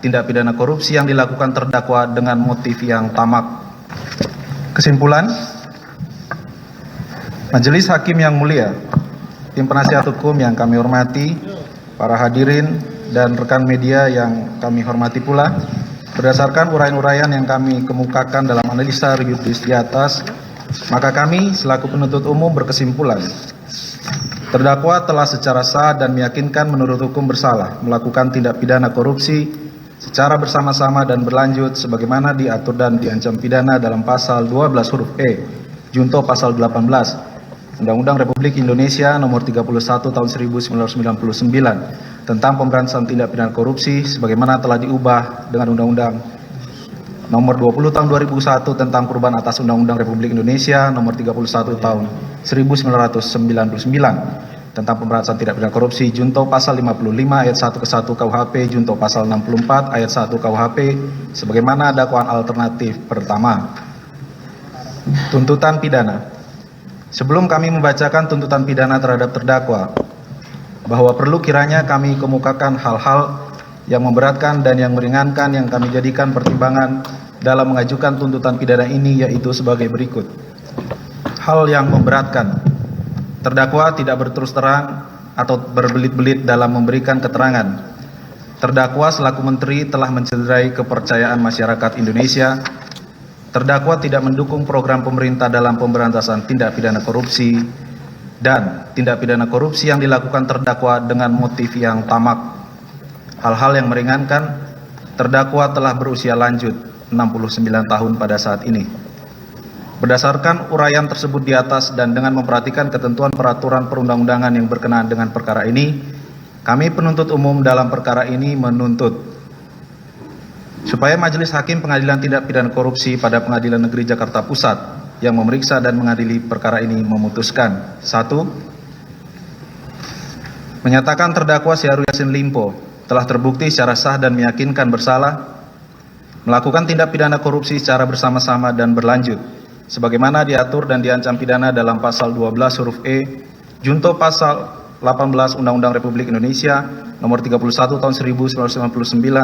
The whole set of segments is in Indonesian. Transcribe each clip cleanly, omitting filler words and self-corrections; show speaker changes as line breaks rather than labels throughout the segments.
tindak pidana korupsi yang dilakukan terdakwa dengan motif yang tamak. Kesimpulan, Majelis Hakim yang mulia, tim penasihat hukum yang kami hormati, para hadirin dan rekan media yang kami hormati pula, berdasarkan uraian-uraian yang kami kemukakan dalam analisa judis di atas, maka kami selaku penuntut umum berkesimpulan, terdakwa telah secara sah dan meyakinkan menurut hukum bersalah melakukan tindak pidana korupsi secara bersama-sama dan berlanjut sebagaimana diatur dan diancam pidana dalam pasal 12 huruf E, junto pasal 18 Undang-Undang Republik Indonesia nomor 31 tahun 1999 tentang pemberantasan tindak pidana korupsi sebagaimana telah diubah dengan Undang-Undang nomor 20 tahun 2001 tentang perubahan atas Undang-Undang Republik Indonesia nomor 31 tahun 1999 tentang pemberantasan tindak pidana korupsi junto pasal 55 ayat 1 ke 1 KUHP junto pasal 64 ayat 1 KUHP sebagaimana dakwaan alternatif pertama. Tuntutan pidana. Sebelum kami membacakan tuntutan pidana terhadap terdakwa, bahwa perlu kiranya kami kemukakan hal-hal yang memberatkan dan yang meringankan yang kami jadikan pertimbangan dalam mengajukan tuntutan pidana ini, yaitu sebagai berikut. Hal yang memberatkan. Terdakwa tidak berterus terang atau berbelit-belit dalam memberikan keterangan. Terdakwa selaku menteri telah mencederai kepercayaan masyarakat Indonesia. Terdakwa tidak mendukung program pemerintah dalam pemberantasan tindak pidana korupsi dan tindak pidana korupsi yang dilakukan terdakwa dengan motif yang tamak. Hal-hal yang meringankan, terdakwa telah berusia lanjut 69 tahun pada saat ini. Berdasarkan uraian tersebut di atas dan dengan memperhatikan ketentuan peraturan perundang-undangan yang berkenaan dengan perkara ini, kami penuntut umum dalam perkara ini menuntut supaya Majelis Hakim Pengadilan Tindak Pidana Korupsi pada Pengadilan Negeri Jakarta Pusat yang memeriksa dan mengadili perkara ini memutuskan: 1. Menyatakan terdakwa Syahrul Yassin Limpo telah terbukti secara sah dan meyakinkan bersalah melakukan tindak pidana korupsi secara bersama-sama dan berlanjut sebagaimana diatur dan diancam pidana dalam pasal 12 huruf E junto pasal 18 Undang-Undang Republik Indonesia nomor 31 tahun 1999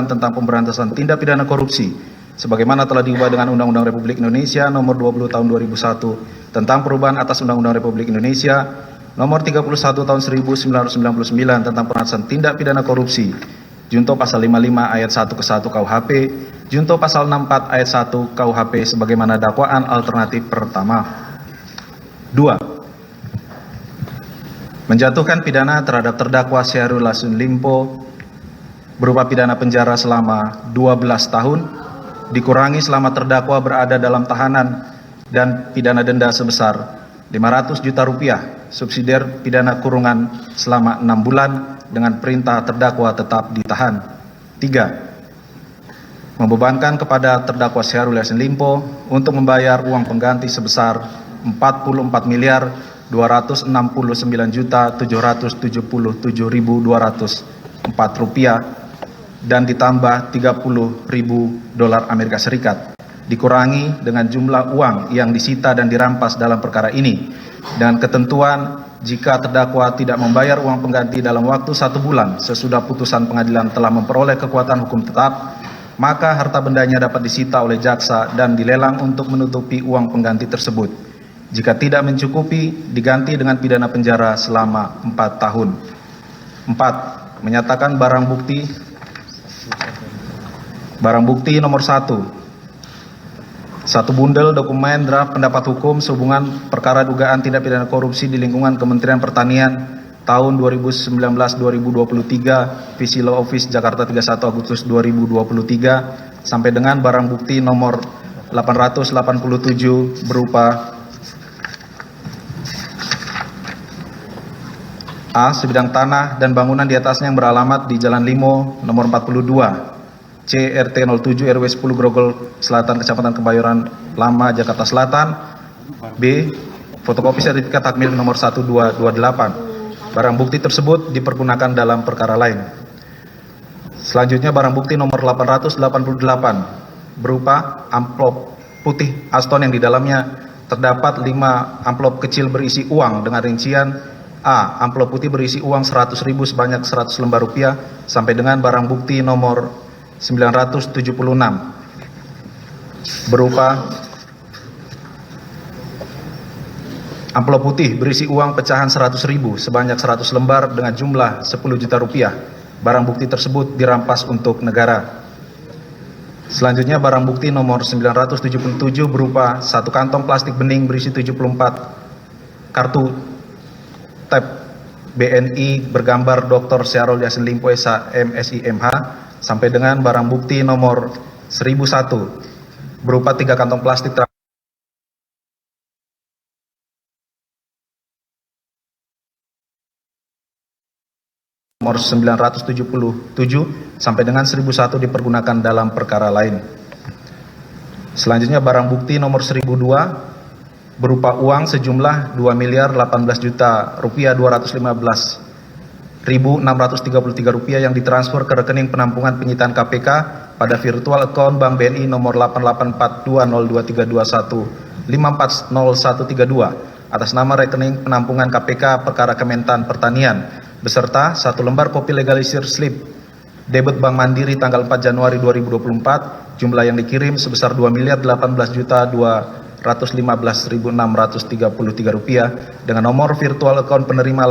tentang pemberantasan tindak pidana korupsi sebagaimana telah diubah dengan Undang-Undang Republik Indonesia nomor 20 tahun 2001 tentang perubahan atas Undang-Undang Republik Indonesia nomor 31 tahun 1999 tentang pemberantasan tindak pidana korupsi junto pasal 55 ayat 1 ke 1 KUHP junto pasal 64 ayat 1 KUHP sebagaimana dakwaan alternatif pertama. 2. Menjatuhkan pidana terhadap terdakwa Syahrul Yassin Limpo berupa pidana penjara selama 12 tahun dikurangi selama terdakwa berada dalam tahanan dan pidana denda sebesar 500 juta rupiah subsidiar pidana kurungan selama 6 bulan dengan perintah terdakwa tetap ditahan. 3. Membebankan kepada terdakwa Syahrul Yassin Limpo untuk membayar uang pengganti sebesar 44.779.777.204 rupiah dan ditambah $30.000 Amerika Serikat dikurangi dengan jumlah uang yang disita dan dirampas dalam perkara ini dengan ketentuan jika terdakwa tidak membayar uang pengganti dalam waktu 1 bulan sesudah putusan pengadilan telah memperoleh kekuatan hukum tetap, maka harta bendanya dapat disita oleh jaksa dan dilelang untuk menutupi uang pengganti tersebut. Jika tidak mencukupi, diganti dengan pidana penjara selama 4 tahun. 4. Menyatakan barang bukti nomor 1. Satu bundel dokumen draft pendapat hukum sehubungan perkara dugaan tindak pidana korupsi di lingkungan Kementerian Pertanian tahun 2019-2023, Visi Law Office Jakarta 31 Agustus 2023 sampai dengan barang bukti nomor 887 berupa A. Sebidang tanah dan bangunan di atasnya yang beralamat di Jalan Limo nomor 42 CRT 07 RW 10 Grogol Selatan Kecamatan Kebayoran Lama Jakarta Selatan. B. Fotokopi sertifikat hak milik nomor 1228. Barang bukti tersebut dipergunakan dalam perkara lain. Selanjutnya barang bukti nomor 888 berupa amplop putih Aston yang di dalamnya terdapat 5 amplop kecil berisi uang dengan rincian A. Amplop putih berisi uang 100.000 sebanyak 100 lembar rupiah sampai dengan barang bukti nomor berupa amplop putih berisi uang pecahan 100.000 sebanyak 100 lembar dengan jumlah 10 juta rupiah. Barang bukti tersebut dirampas untuk negara. Selanjutnya barang bukti nomor 977 berupa satu kantong plastik bening berisi 74 kartu tap BNI bergambar Dr. Syahrul Yassin Limpo SH MSI MH sampai dengan barang bukti nomor 1001 berupa 3 kantong plastik nomor 977 sampai dengan 1001 dipergunakan dalam perkara lain. Selanjutnya barang bukti nomor 1002 berupa uang sejumlah 2.018 juta rupiah 215.633 rupiah yang ditransfer ke rekening penampungan penyitaan KPK pada virtual account Bank BNI nomor 8842023215403132 atas nama rekening penampungan KPK perkara Kementan Pertanian beserta 1 lembar kopi legalisir slip debit Bank Mandiri tanggal 4 Januari 2024 jumlah yang dikirim sebesar 2.018.215.633 rupiah dengan nomor virtual account penerima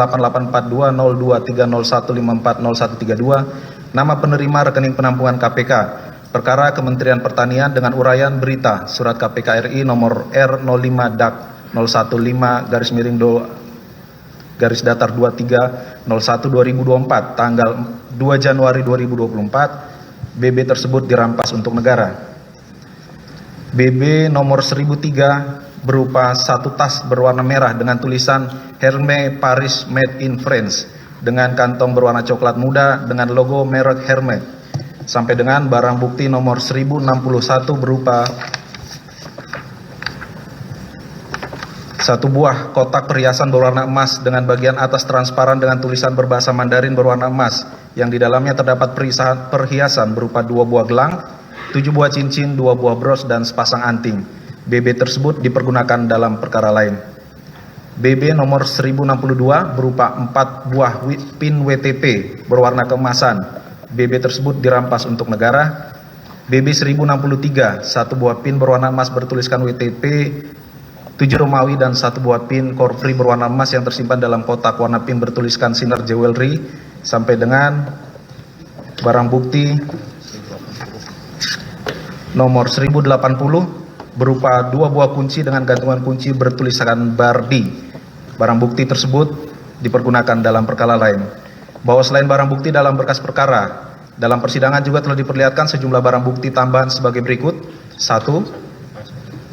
8842023015403132 nama penerima rekening penampungan KPK perkara Kementerian Pertanian dengan uraian berita surat KPK RI nomor R05-015-miring-23/23/01/2024 tanggal 2 Januari 2024 BB tersebut dirampas untuk negara. BB nomor 1003 berupa 1 tas berwarna merah dengan tulisan Hermes Paris Made in France dengan kantong berwarna coklat muda dengan logo merek Hermes sampai dengan barang bukti nomor 1061 berupa 1 buah kotak perhiasan berwarna emas dengan bagian atas transparan dengan tulisan berbahasa Mandarin berwarna emas yang di dalamnya terdapat perhiasan berupa 2 buah gelang, 7 buah cincin, 2 buah bros dan sepasang anting. BB tersebut dipergunakan dalam perkara lain. BB nomor 1062 berupa 4 buah pin WTP berwarna keemasan. BB tersebut dirampas untuk negara. BB 1063 1 buah pin berwarna emas bertuliskan WTP 7 Romawi dan 1 buah pin Korfri berwarna emas yang tersimpan dalam kotak warna pin bertuliskan Sinar Jewelry sampai dengan barang bukti nomor 1080 berupa 2 buah kunci dengan gantungan kunci bertuliskan Bardi. Barang bukti tersebut dipergunakan dalam perkara lain. Bahwa selain barang bukti dalam berkas perkara, dalam persidangan juga telah diperlihatkan sejumlah barang bukti tambahan sebagai berikut. 1.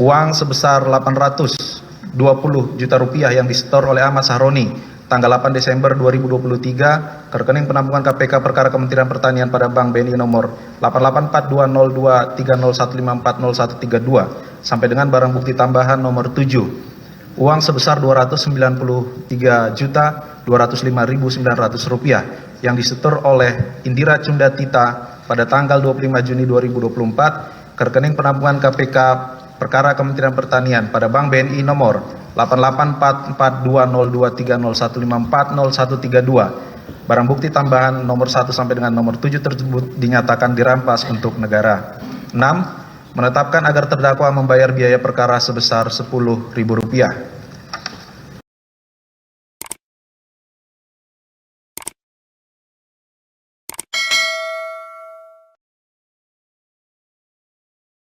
Uang sebesar 820 juta rupiah yang disetor oleh Ahmad Sahroni tanggal 8 Desember 2023 ke rekening penampungan KPK perkara Kementerian Pertanian pada Bank BNI nomor 8842023015403132 sampai dengan barang bukti tambahan nomor 7 uang sebesar 293.205.900 rupiah yang disetor oleh Indira Cundatita pada tanggal 25 Juni 2024 ke rekening penampungan KPK perkara Kementerian Pertanian pada Bank BNI nomor 8844201015403132. Barang bukti tambahan nomor 1 sampai dengan nomor 7 tersebut dinyatakan dirampas untuk negara. 6. Menetapkan agar terdakwa membayar biaya perkara sebesar Rp10.000.